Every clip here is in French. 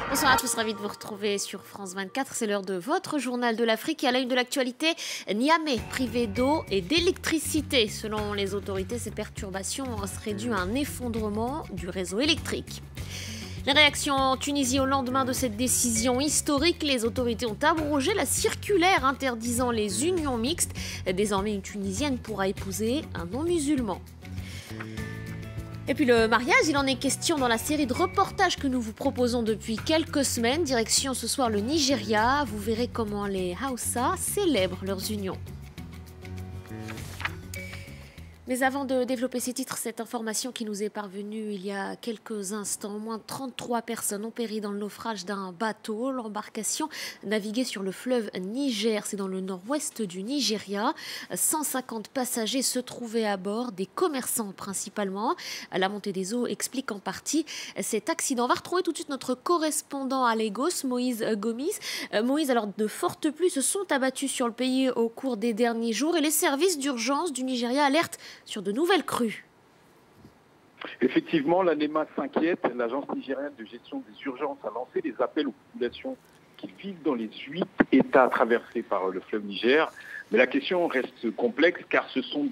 Bonsoir à tous, ravi de vous retrouver sur France 24. C'est l'heure de votre journal de l'Afrique. Et à la une de l'actualité, Niamey, privé d'eau et d'électricité. Selon les autorités, ces perturbations seraient dues à un effondrement du réseau électrique. Les réactions en Tunisie au lendemain de cette décision historique, les autorités ont abrogé la circulaire interdisant les unions mixtes. Désormais, une Tunisienne pourra épouser un non-musulman. Et puis le mariage, il en est question dans la série de reportages que nous vous proposons depuis quelques semaines. Direction ce soir le Nigeria. Vous verrez comment les Hausa célèbrent leurs unions. Mais avant de développer ces titres, cette information qui nous est parvenue il y a quelques instants, au moins 33 personnes ont péri dans le naufrage d'un bateau. L'embarcation naviguait sur le fleuve Niger, c'est dans le nord-ouest du Nigeria. 150 passagers se trouvaient à bord, des commerçants principalement. La montée des eaux explique en partie cet accident. On va retrouver tout de suite notre correspondant à Lagos, Moïse Gomis. Moïse, alors de fortes pluies se sont abattues sur le pays au cours des derniers jours et les services d'urgence du Nigeria alertent sur de nouvelles crues. Effectivement, l'ANEMA s'inquiète. L'agence nigérienne de gestion des urgences a lancé des appels aux populations qui vivent dans les 8 États traversés par le fleuve Niger. Mais la question reste complexe car ce sont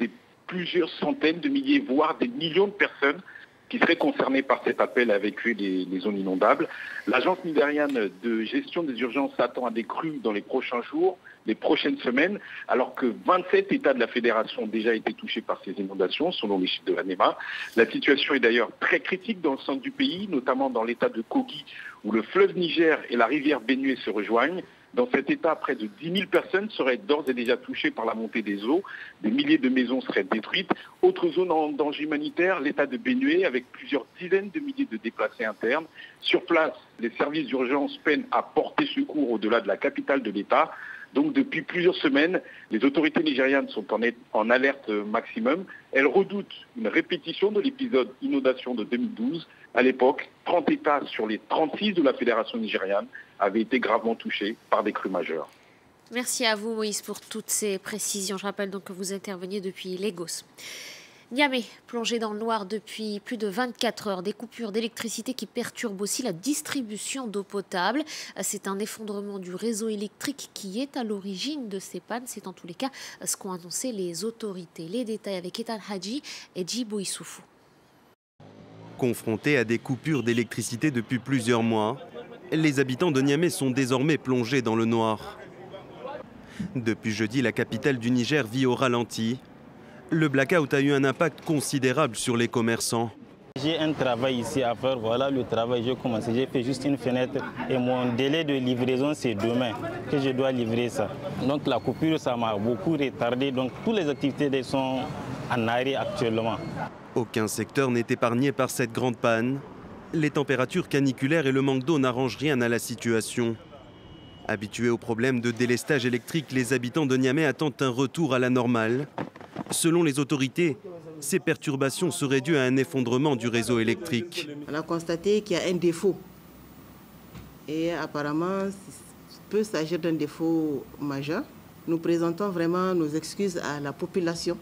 plusieurs centaines de milliers, voire des millions de personnes qui seraient concernées par cet appel à évacuer les zones inondables. L'agence nigériane de gestion des urgences s'attend à des crues dans les prochains jours, les prochaines semaines, alors que 27 États de la Fédération ont déjà été touchés par ces inondations, selon les chiffres de l'ANEMA. La situation est d'ailleurs très critique dans le centre du pays, notamment dans l'état de Kogi, où le fleuve Niger et la rivière Benue se rejoignent. Dans cet état, près de 10 000 personnes seraient d'ores et déjà touchées par la montée des eaux. Des milliers de maisons seraient détruites. Autre zone en danger humanitaire, l'état de Benue, avec plusieurs dizaines de milliers de déplacés internes. Sur place, les services d'urgence peinent à porter secours au-delà de la capitale de l'État. Donc depuis plusieurs semaines, les autorités nigérianes sont en alerte maximum. Elles redoutent une répétition de l'épisode inondation de 2012. À l'époque, 30 États sur les 36 de la Fédération nigériane avaient été gravement touchés par des crues majeures. Merci à vous Moïse pour toutes ces précisions. Je rappelle donc que vous interveniez depuis Lagos. Niamey, plongé dans le noir depuis plus de 24 heures, des coupures d'électricité qui perturbent aussi la distribution d'eau potable. C'est un effondrement du réseau électrique qui est à l'origine de ces pannes. C'est en tous les cas ce qu'ont annoncé les autorités. Les détails avec Etan Hadji et Djibo Issoufou. Confrontés à des coupures d'électricité depuis plusieurs mois, les habitants de Niamey sont désormais plongés dans le noir. Depuis jeudi, la capitale du Niger vit au ralenti. Le blackout a eu un impact considérable sur les commerçants. J'ai un travail ici à faire, voilà le travail, j'ai commencé, j'ai fait juste une fenêtre et mon délai de livraison c'est demain que je dois livrer ça. Donc la coupure ça m'a beaucoup retardé, donc toutes les activités sont en arrêt actuellement. Aucun secteur n'est épargné par cette grande panne. Les températures caniculaires et le manque d'eau n'arrangent rien à la situation. Habitués aux problèmes de délestage électrique, les habitants de Niamey attendent un retour à la normale. Selon les autorités, ces perturbations seraient dues à un effondrement du réseau électrique. On a constaté qu'il y a un défaut. Et apparemment, il peut s'agir d'un défaut majeur. Nous présentons vraiment nos excuses à la population,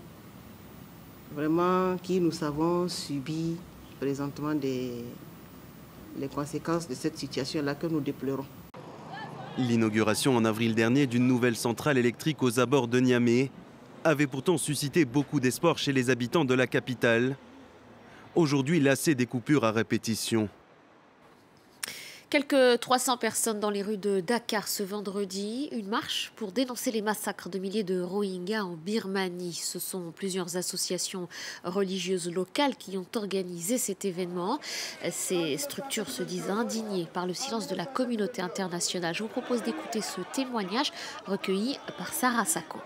vraiment qui, nous savons, subit présentement les conséquences de cette situation-là que nous déplorons. L'inauguration en avril dernier d'une nouvelle centrale électrique aux abords de Niamey avait pourtant suscité beaucoup d'espoir chez les habitants de la capitale. Aujourd'hui, lassés des coupures à répétition. Quelques 300 personnes dans les rues de Dakar ce vendredi. Une marche pour dénoncer les massacres de milliers de Rohingyas en Birmanie. Ce sont plusieurs associations religieuses locales qui ont organisé cet événement. Ces structures se disent indignées par le silence de la communauté internationale. Je vous propose d'écouter ce témoignage recueilli par Sarah Sako.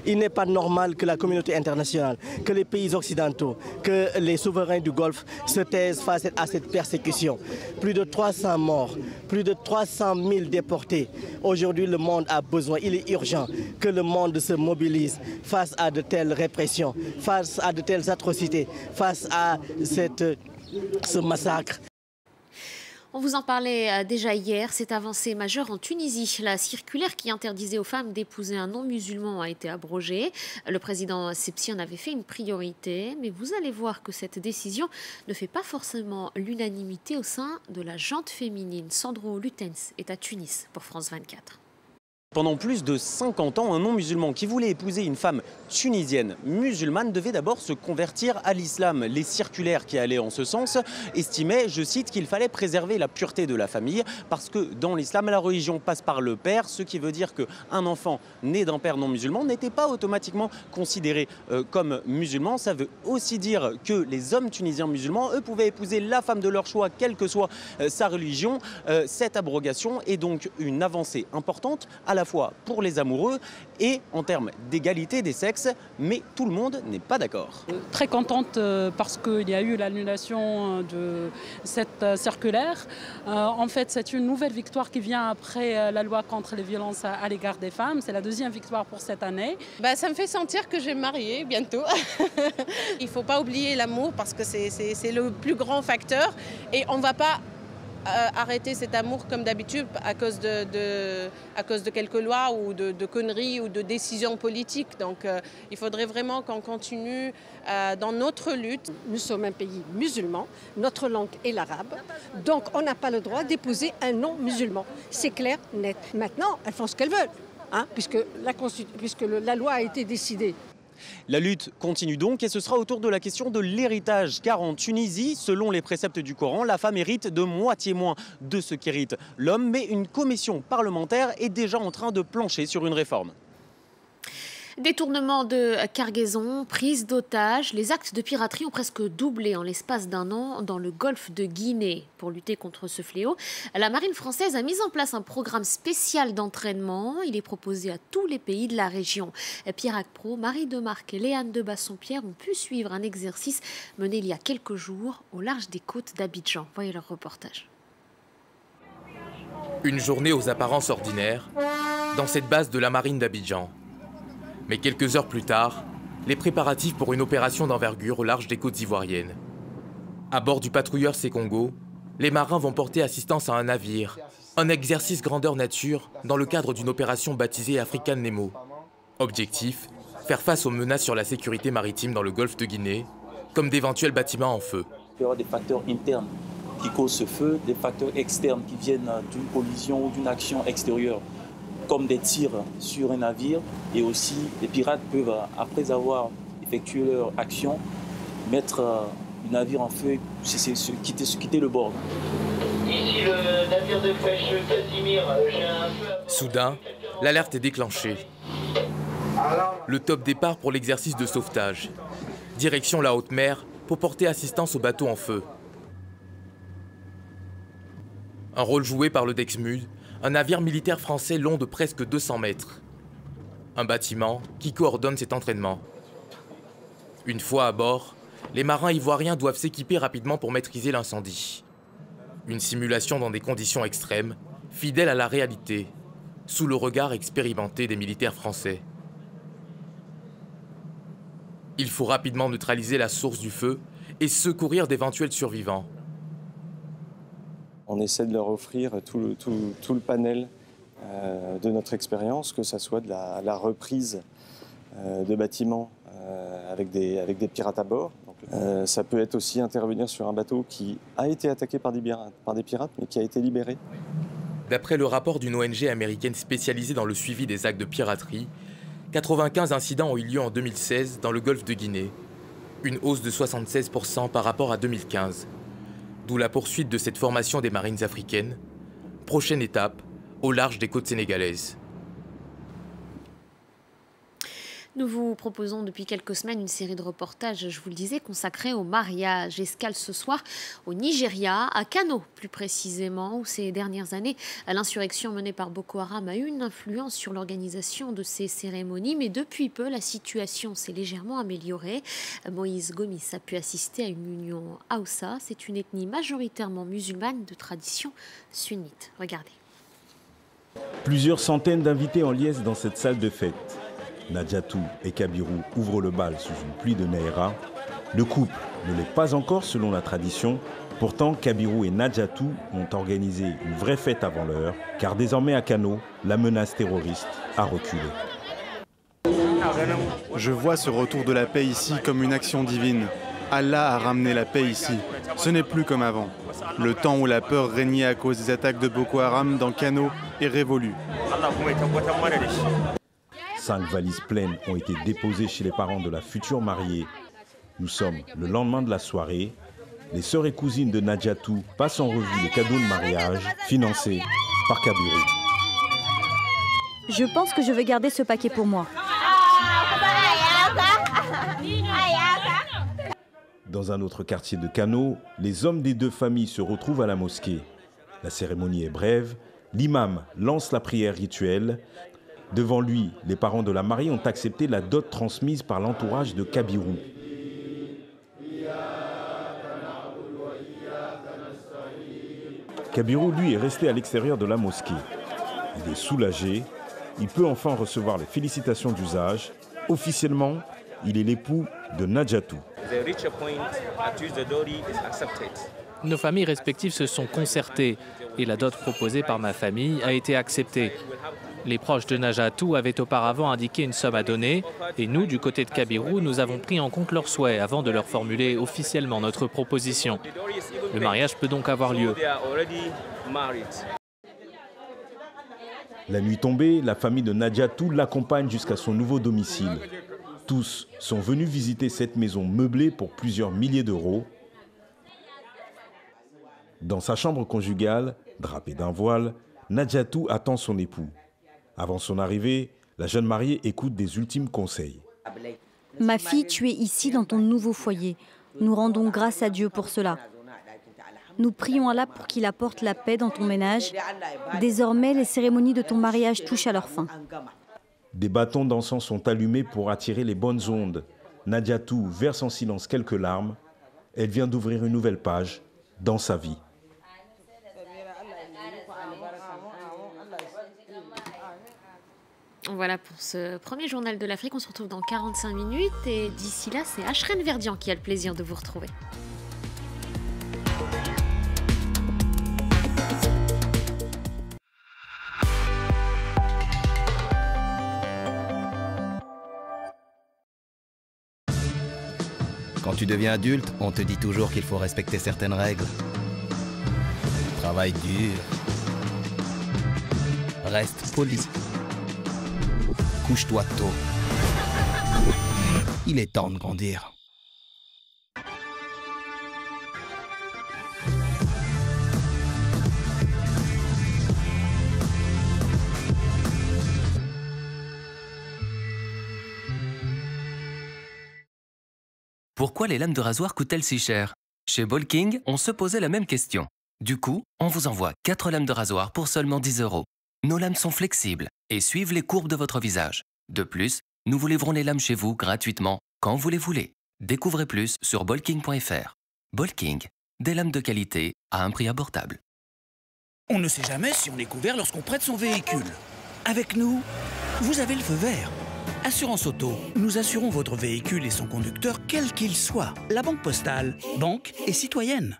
Il n'est pas normal que la communauté internationale, que les pays occidentaux, que les souverains du Golfe se taisent face à cette persécution. Plus de 300 morts, plus de 300 000 déportés. Aujourd'hui, le monde a besoin, il est urgent que le monde se mobilise face à de telles répressions, face à de telles atrocités, face à ce massacre. On vous en parlait déjà hier, cette avancée majeure en Tunisie. La circulaire qui interdisait aux femmes d'épouser un non-musulman a été abrogée. Le président Sepsi en avait fait une priorité, mais vous allez voir que cette décision ne fait pas forcément l'unanimité au sein de la gente féminine. Sandro Lutens est à Tunis pour France 24. Pendant plus de 50 ans, un non-musulman qui voulait épouser une femme tunisienne musulmane devait d'abord se convertir à l'islam. Les circulaires qui allaient en ce sens estimaient, je cite, qu'il fallait préserver la pureté de la famille parce que dans l'islam, la religion passe par le père, ce qui veut dire qu'un enfant né d'un père non musulman n'était pas automatiquement considéré comme musulman. Ça veut aussi dire que les hommes tunisiens musulmans, eux, pouvaient épouser la femme de leur choix, quelle que soit sa religion. Cette abrogation est donc une avancée importante à la fois pour les amoureux et en termes d'égalité des sexes, mais tout le monde n'est pas d'accord. Très contente parce qu'il y a eu l'annulation de cette circulaire. En fait, c'est une nouvelle victoire qui vient après la loi contre les violences à l'égard des femmes. C'est la deuxième victoire pour cette année. Ça me fait sentir que je vais me marier bientôt. Il ne faut pas oublier l'amour parce que c'est le plus grand facteur et on ne va pas arrêter cet amour comme d'habitude à cause de quelques lois ou de conneries ou de décisions politiques. Donc il faudrait vraiment qu'on continue dans notre lutte. Nous sommes un pays musulman, notre langue est l'arabe, donc on n'a pas le droit d'épouser un non-musulman. C'est clair, net. Maintenant, elles font ce qu'elles veulent, puisque la loi a été décidée. La lutte continue donc et ce sera autour de la question de l'héritage. Car en Tunisie, selon les préceptes du Coran, la femme hérite de moitié moins de ce qu'hérite l'homme. Mais une commission parlementaire est déjà en train de plancher sur une réforme. Détournement de cargaison, prise d'otages, les actes de piraterie ont presque doublé en l'espace d'un an dans le golfe de Guinée. Pour lutter contre ce fléau, la marine française a mis en place un programme spécial d'entraînement. Il est proposé à tous les pays de la région. Pierre Pro, Marie Demarque et Léane de Bassompierre ont pu suivre un exercice mené il y a quelques jours au large des côtes d'Abidjan. Voyez leur reportage. Une journée aux apparences ordinaires dans cette base de la marine d'Abidjan. Mais quelques heures plus tard, les préparatifs pour une opération d'envergure au large des côtes ivoiriennes. À bord du patrouilleur Sekongo, les marins vont porter assistance à un navire, un exercice grandeur nature dans le cadre d'une opération baptisée African Nemo. Objectif, faire face aux menaces sur la sécurité maritime dans le golfe de Guinée, comme d'éventuels bâtiments en feu. Il y aura des facteurs internes qui causent ce feu, des facteurs externes qui viennent d'une collision ou d'une action extérieure, comme des tirs sur un navire, et aussi les pirates peuvent, après avoir effectué leur action, mettre le navire en feu et quitter le bord. Ici le navire de pêche Casimir, j'ai un feu. Soudain, l'alerte est déclenchée. Le top départ pour l'exercice de sauvetage. Direction la haute mer pour porter assistance au bateau en feu. Un rôle joué par le Dexmude, un navire militaire français long de presque 200 mètres. Un bâtiment qui coordonne cet entraînement. Une fois à bord, les marins ivoiriens doivent s'équiper rapidement pour maîtriser l'incendie. Une simulation dans des conditions extrêmes, fidèle à la réalité, sous le regard expérimenté des militaires français. Il faut rapidement neutraliser la source du feu et secourir d'éventuels survivants. On essaie de leur offrir tout le panel de notre expérience, que ce soit de la reprise de bâtiments avec des pirates à bord. Donc, ça peut être aussi intervenir sur un bateau qui a été attaqué par des pirates, mais qui a été libéré. D'après le rapport d'une ONG américaine spécialisée dans le suivi des actes de piraterie, 95 incidents ont eu lieu en 2016 dans le golfe de Guinée, une hausse de 76% par rapport à 2015. D'où la poursuite de cette formation des marines africaines. Prochaine étape, au large des côtes sénégalaises. Nous vous proposons depuis quelques semaines une série de reportages, je vous le disais, consacrés au mariage. Escale ce soir au Nigeria, à Kano plus précisément, où ces dernières années, l'insurrection menée par Boko Haram a eu une influence sur l'organisation de ces cérémonies. Mais depuis peu, la situation s'est légèrement améliorée. Moïse Gomis a pu assister à une union Hausa. C'est une ethnie majoritairement musulmane de tradition sunnite. Regardez. Plusieurs centaines d'invités en liesse dans cette salle de fête. Nadjatou et Kabirou ouvrent le bal sous une pluie de Naira. Le couple ne l'est pas encore selon la tradition, Pourtant, Kabirou et Nadjatou ont organisé une vraie fête avant l'heure, car désormais à Kano, la menace terroriste a reculé. Je vois ce retour de la paix ici comme une action divine. Allah a ramené la paix ici. Ce n'est plus comme avant. Le temps où la peur régnait à cause des attaques de Boko Haram dans Kano est révolu. 5 valises pleines ont été déposées chez les parents de la future mariée. Nous sommes le lendemain de la soirée. Les sœurs et cousines de Nadjatou passent en revue les cadeaux de mariage financés par Kabirou. Je pense que je vais garder ce paquet pour moi. Dans un autre quartier de Kano, les hommes des 2 familles se retrouvent à la mosquée. La cérémonie est brève. L'imam lance la prière rituelle. Devant lui, les parents de la mariée ont accepté la dot transmise par l'entourage de Kabirou. Kabirou, lui, est resté à l'extérieur de la mosquée. Il est soulagé. Il peut enfin recevoir les félicitations d'usage. Officiellement, il est l'époux de Nadjatou. Nos familles respectives se sont concertées et la dot proposée par ma famille a été acceptée. Les proches de Nadjatou avaient auparavant indiqué une somme à donner et nous, du côté de Kabirou, nous avons pris en compte leurs souhaits avant de leur formuler officiellement notre proposition. Le mariage peut donc avoir lieu. La nuit tombée, la famille de Nadjatou l'accompagne jusqu'à son nouveau domicile. Tous sont venus visiter cette maison meublée pour plusieurs milliers d'euros. Dans sa chambre conjugale, drapée d'un voile, Nadjatou attend son époux. Avant son arrivée, la jeune mariée écoute des ultimes conseils. Ma fille, tu es ici dans ton nouveau foyer. Nous rendons grâce à Dieu pour cela. Nous prions Allah pour qu'il apporte la paix dans ton ménage. Désormais, les cérémonies de ton mariage touchent à leur fin. Des bâtons d'encens sont allumés pour attirer les bonnes ondes. Nadjatou verse en silence quelques larmes. Elle vient d'ouvrir une nouvelle page dans sa vie. Voilà pour ce premier journal de l'Afrique. On se retrouve dans 45 minutes et d'ici là, c'est Ashrène Verdian qui a le plaisir de vous retrouver. Quand tu deviens adulte, on te dit toujours qu'il faut respecter certaines règles. Travaille dur. Reste poli. Couche-toi tôt. Il est temps de grandir. Pourquoi les lames de rasoir coûtent-elles si cher? Chez Bolking, on se posait la même question. Du coup, on vous envoie 4 lames de rasoir pour seulement 10 €. Nos lames sont flexibles et suivent les courbes de votre visage. De plus, nous vous livrons les lames chez vous gratuitement, quand vous les voulez. Découvrez plus sur bolking.fr. Bolking, des lames de qualité à un prix abordable. On ne sait jamais si on est couvert lorsqu'on prête son véhicule. Avec nous, vous avez le feu vert. Assurance Auto, nous assurons votre véhicule et son conducteur quel qu'il soit. La Banque Postale, banque et citoyenne.